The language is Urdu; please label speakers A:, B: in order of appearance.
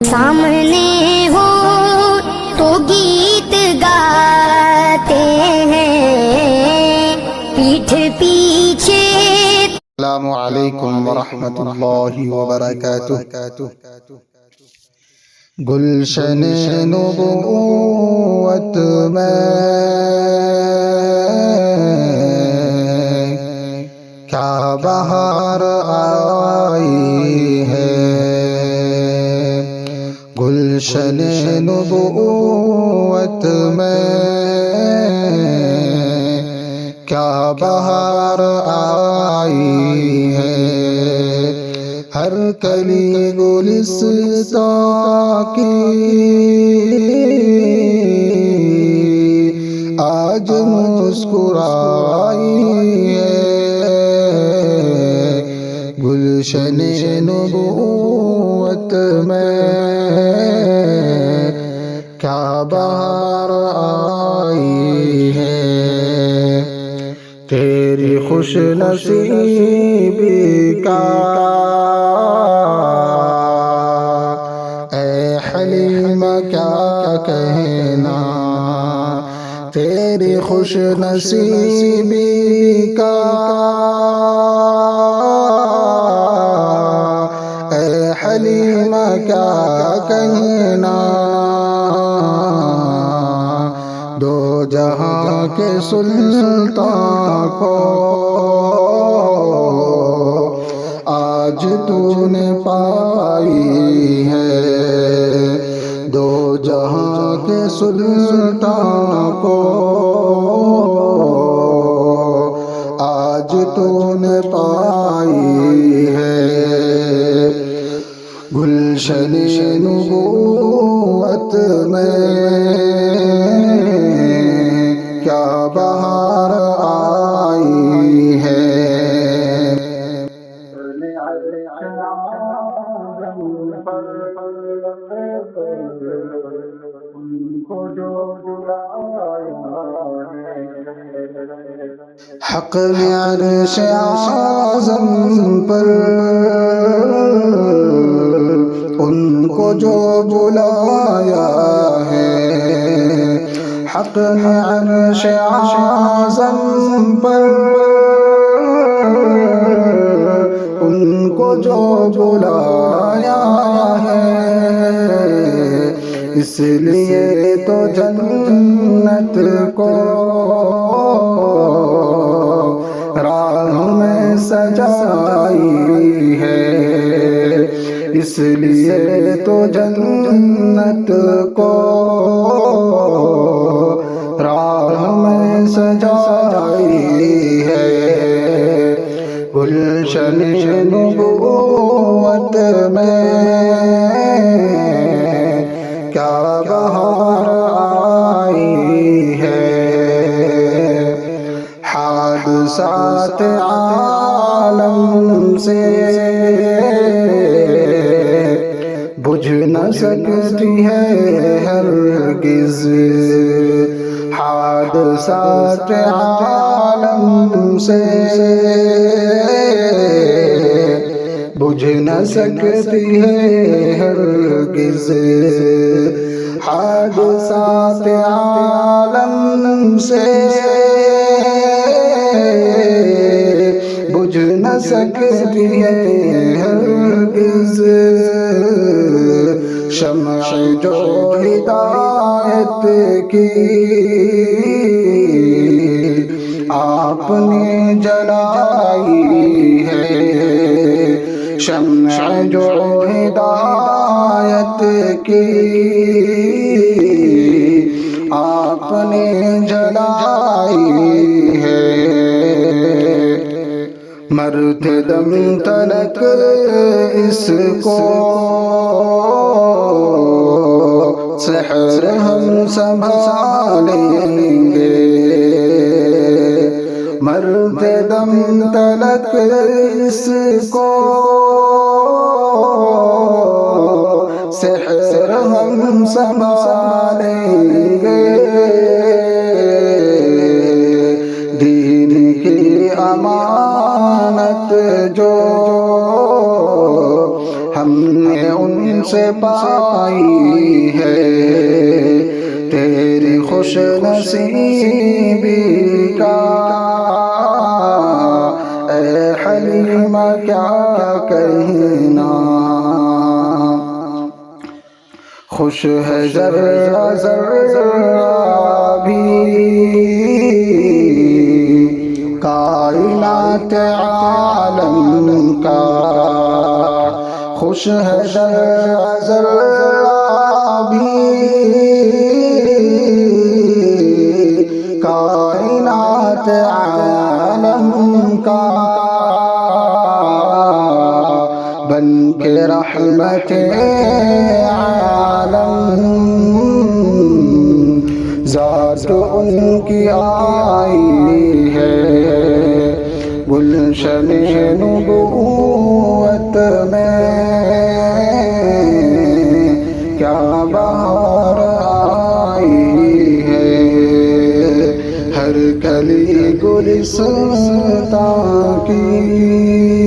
A: سامنے ہو تو گیت گاتے ہیں، پیٹھ پیچھے۔
B: السلام علیکم ورحمۃ اللہ وبرکاتہ۔ گلشن نبوت میں کیا بہار آئی ہے، گلشن نبوت میں کیا بہار آئی ہے، ہر کلی گلستاں کی آج مسکرائی ہے، گلشن نبوت میں کیا بہار آئی ہے، تیری خوش نصیبی کا اے حلیم کیا کہنا، تیری خوش نصیبی کا اے حلیم کیا کہنا، دو جہاں کے سلطان کو آج تو نے پائی ہے، دو جہاں کے سلطان کو آج تو نے پائی ہے، گلشن نبوت میں کیا بہار آئی ہے، حق نے عرش اعظم پر ان کو جو بلایا ہے، حق نے عرش اعظم پر ان کو جو بلایا ہے، اس لیے تو جنت کو راہ میں سجائی ہے، اس لیے تو جنت کو راہ میں سجائی ہے، گلشن نبوت میں کیا بہار آئی ہے، حادثات عالم سے بجھ نہ سکتی ہے ہرگز، حادثات عالم سے بجھ نہ سکتی ہے ہرگز، حادثات عالم سے بجھ نہ سکتی ہے ہرگز، شمع جو ہدایت کی آپ نے جلائی ہے، شمع جو ہدایت کی آپ نے جلائی ہے، مرتے دم تلک اس کو سحر ہم سنبھالیں گے، مرتے دم تلک اس کو سحر ہم سنبھالیں گے، دین کی امانت جو ہم نے ان سے پائی ہے تیری خوش نصیبی کا اے حلیمہ کیا کہنا خوش ہے ذرہ ذرہ بھی کائنات عالم کا خوش ہے ذرہ ذرہ بھی کائنات عالم کا بن کے رحمت عالم ذات ان کی آئی ہے گلشن نبوت میں کیا بہار آئی ہے ہر کلی گلستاں کی